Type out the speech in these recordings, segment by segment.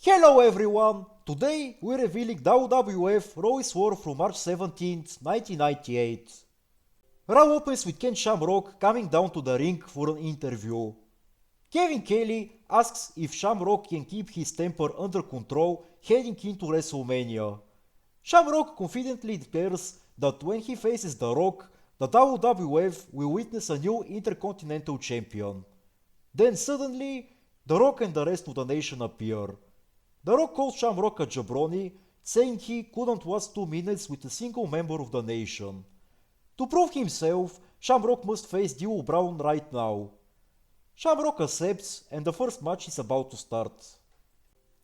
Hello everyone! Today we're revealing WWF Raw is War from March 17th, 1998. Raw opens with Ken Shamrock coming down to the ring for an interview. Kevin Kelly asks if Shamrock can keep his temper under control heading into WrestleMania. Shamrock confidently declares that when he faces The Rock, the WWF will witness a new Intercontinental Champion. Then suddenly, The Rock and the rest of the nation appear. The Rock calls Shamrock a jabroni, saying he couldn't last 2 minutes with a single member of the nation. To prove himself, Shamrock must face Dio Brown right now. Shamrock accepts and the first match is about to start.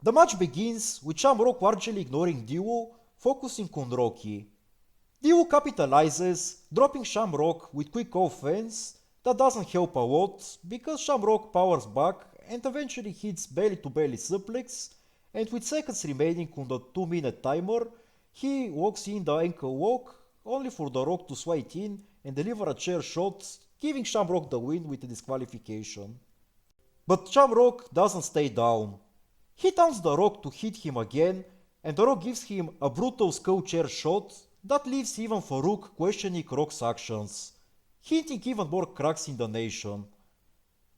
The match begins with Shamrock largely ignoring Dio, focusing on Rocky. Dio capitalizes, dropping Shamrock with quick offense that doesn't help a lot because Shamrock powers back and eventually hits belly-to-belly suplex, and with seconds remaining on the 2-minute timer, he walks in the ankle lock, only for The Rock to swipe in and deliver a chair shot, giving Shamrock the win with a disqualification. But Shamrock doesn't stay down. He taunts The Rock to hit him again, and The Rock gives him a brutal skull chair shot that leaves even Farouk questioning Rock's actions, hinting even more cracks in the nation.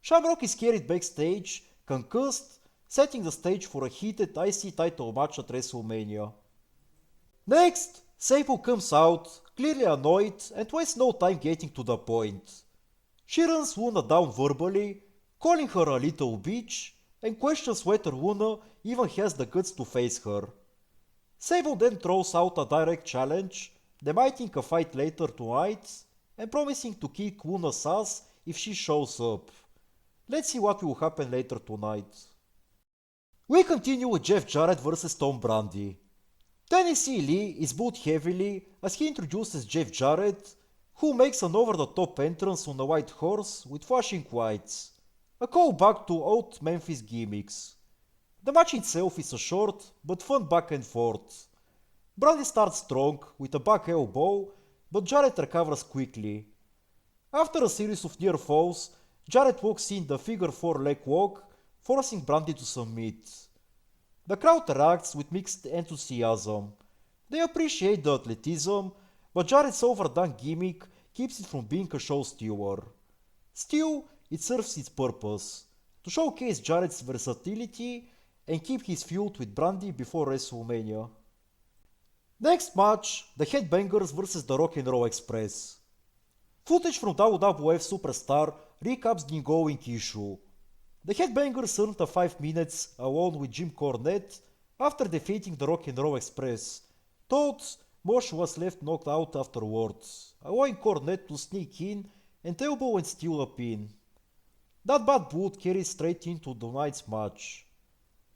Shamrock is carried backstage, concussed, setting the stage for a heated IC title match at WrestleMania. Next, Sable comes out, clearly annoyed and wastes no time getting to the point. She runs Luna down verbally, calling her a little bitch, and questions whether Luna even has the guts to face her. Sable then throws out a direct challenge, demanding a fight later tonight, and promising to kick Luna's ass if she shows up. Let's see what will happen later tonight. We continue with Jeff Jarrett vs Tom Brady. Tennessee Lee is booed heavily as he introduces Jeff Jarrett, who makes an over-the-top entrance on a white horse with flashing lights, a callback to old Memphis gimmicks. The match itself is a short but fun back and forth. Brady starts strong with a back elbow, but Jarrett recovers quickly. After a series of near falls, Jarrett walks in the figure 4 leg lock, forcing Brady to submit. The crowd reacts with mixed enthusiasm. They appreciate the athleticism, but Jarrett's overdone gimmick keeps it from being a show stealer. Still, it serves its purpose, to showcase Jarrett's versatility and keep his feud with Brady before WrestleMania. Next match, the Headbangers vs the Rock and Roll Express. Footage from WWF Superstar recaps the ongoing issue. The Headbangers earned a 5 minutes alone with Jim Cornette after defeating the Rock and Roll Express. Thought Mosh was left knocked out afterwards, allowing Cornette to sneak in and elbow and steal a pin. That bad boot carries straight into tonight's match.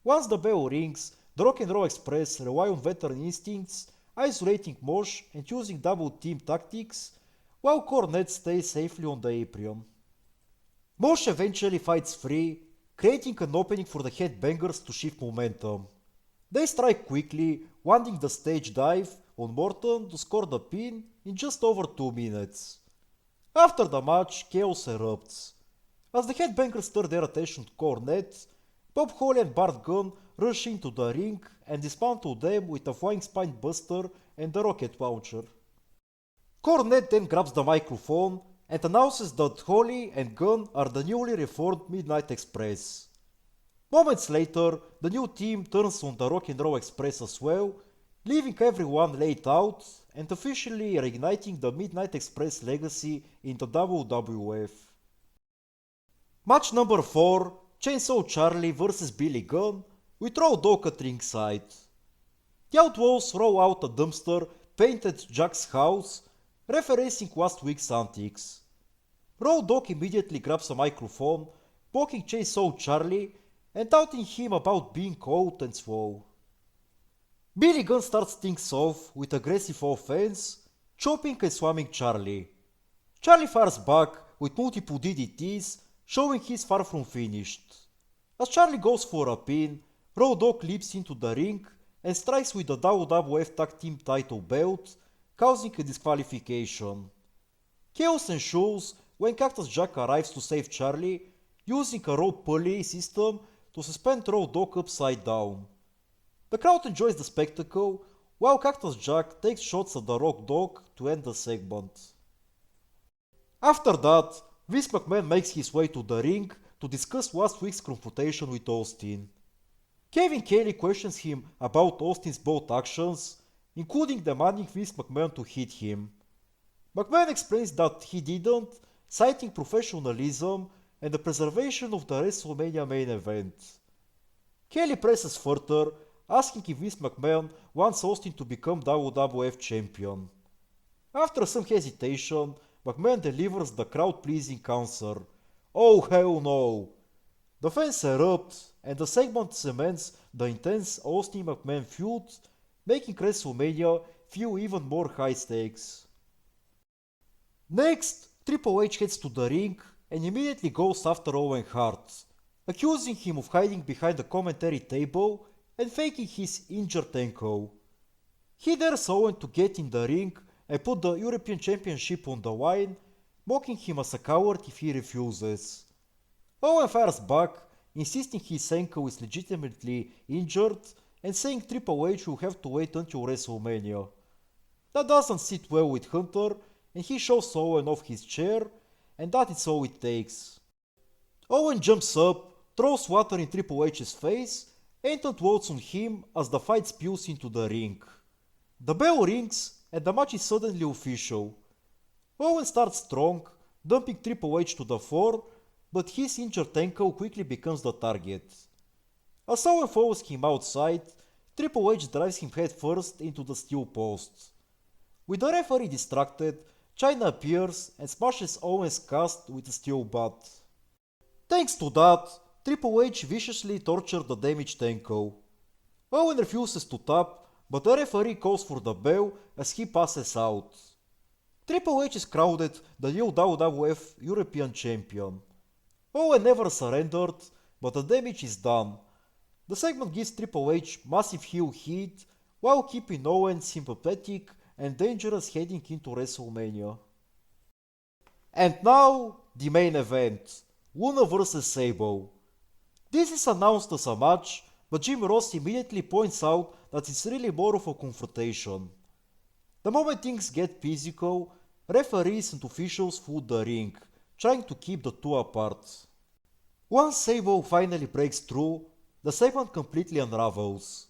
Once the bell rings, the Rock and Roll Express rely on veteran instincts, isolating Mosh and using double team tactics, while Cornette stays safely on the apron. Mosh eventually fights free, creating an opening for the Headbangers to shift momentum. They strike quickly, landing the stage dive on Morton to score the pin in just over 2 minutes. After the match, chaos erupts. As the Headbangers turn their attention to Cornette, Bob Holly and Bart Gunn rush into the ring and dismantle them with a flying spine buster and a rocket launcher. Cornette then grabs the microphone and announces that Holly and Gunn are the newly reformed Midnight Express. Moments later, the new team turns on the Rock and Roll Express as well, leaving everyone laid out and officially reigniting the Midnight Express legacy in the WWF. Match number 4, Chainsaw Charlie vs Billy Gunn, with Road Dogg at ringside. The Outlaws roll out a dumpster painted Jack's house, referencing last week's antics. Road Dogg immediately grabs a microphone, poking Chainsaw Charlie and doubting him about being old and slow. Billy Gunn starts things off with aggressive offense, chopping and slamming Charlie. Charlie fires back with multiple DDTs, showing he's far from finished. As Charlie goes for a pin, Road Dogg leaps into the ring and strikes with the WWF Tag Team title belt, causing a disqualification. Chaos ensues when Cactus Jack arrives to save Charlie, using a rope pulley system to suspend Road Dogg upside down. The crowd enjoys the spectacle, while Cactus Jack takes shots at the Rock Dog to end the segment. After that, Vince McMahon makes his way to the ring to discuss last week's confrontation with Austin. Kevin Kelly questions him about Austin's both actions, including demanding Vince McMahon to hit him. McMahon explains that he didn't, citing professionalism and the preservation of the WrestleMania main event. Kelly presses further, asking if Vince McMahon wants Austin to become WWF champion. After some hesitation, McMahon delivers the crowd-pleasing answer, "Oh hell no!" The fans erupt, and the segment cements the intense Austin-McMahon feud, making WrestleMania feel even more high stakes. Next, Triple H heads to the ring and immediately goes after Owen Hart, accusing him of hiding behind the commentary table and faking his injured ankle. He dares Owen to get in the ring and put the European Championship on the line, mocking him as a coward if he refuses. Owen fires back, insisting his ankle is legitimately injured and saying Triple H will have to wait until WrestleMania. That doesn't sit well with Hunter, and he shows Owen off his chair, and that is all it takes. Owen jumps up, throws water in Triple H's face, and unloads on him as the fight spills into the ring. The bell rings, and the match is suddenly official. Owen starts strong, dumping Triple H to the floor, but his injured ankle quickly becomes the target. As Owen follows him outside, Triple H drives him headfirst into the steel post. With the referee distracted, Chyna appears and smashes Owen's cast with a steel bat. Thanks to that, Triple H viciously tortured the damaged ankle. Owen refuses to tap, but the referee calls for the bell as he passes out. Triple H is crowded the new WWF European Champion. Owen never surrendered, but the damage is done. The segment gives Triple H massive heel heat while keeping Owen sympathetic and dangerous heading into WrestleMania. And now, the main event, Luna vs Sable. This is announced as a match, but Jim Ross immediately points out that it's really more of a confrontation. The moment things get physical, referees and officials flood the ring, trying to keep the two apart. Once Sable finally breaks through, the segment completely unravels.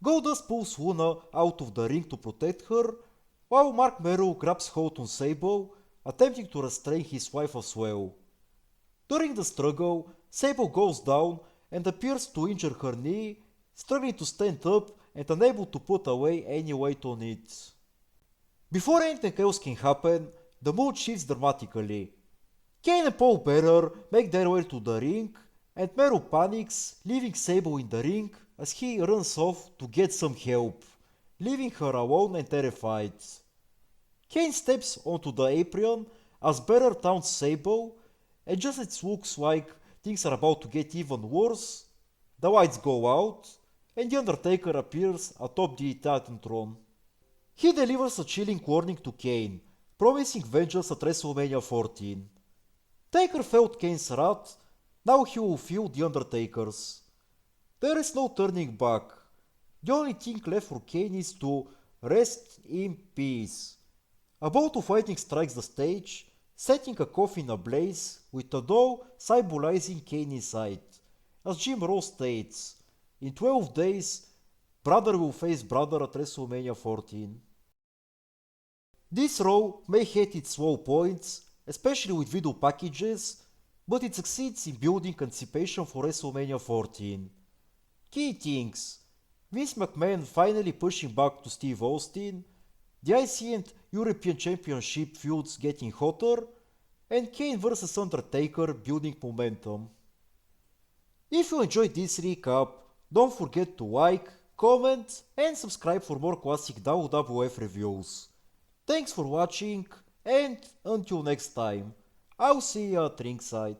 Goldust pulls Luna out of the ring to protect her, while Mark Merrow grabs hold on Sable, attempting to restrain his wife as well. During the struggle, Sable goes down and appears to injure her knee, struggling to stand up and unable to put away any weight on it. Before anything else can happen, the mood shifts dramatically. Kane and Paul Bearer make their way to the ring, and Merrow panics, leaving Sable in the ring as he runs off to get some help, leaving her alone and terrified. Kane steps onto the apron as Bearer taunts Sable, and just as it looks like things are about to get even worse, the lights go out, and The Undertaker appears atop the Titantron. He delivers a chilling warning to Kane, promising vengeance at WrestleMania 14. Taker felt Kane's wrath, now he will feel The Undertaker's. There is no turning back. The only thing left for Kane is to rest in peace. A bolt of lightning strikes the stage, setting a coffin ablaze with a doll symbolizing Kane inside. As Jim Ross states, in 12 days, brother will face brother at WrestleMania 14. This Raw may hit its low points, especially with video packages, but it succeeds in building anticipation for WrestleMania 14. Key things: Vince McMahon finally pushing back to Steve Austin, the IC and European Championship feuds getting hotter, and Kane vs Undertaker building momentum. If you enjoyed this recap, don't forget to like, comment, and subscribe for more classic WWF reviews. Thanks for watching, and until next time, I'll see you at ringside.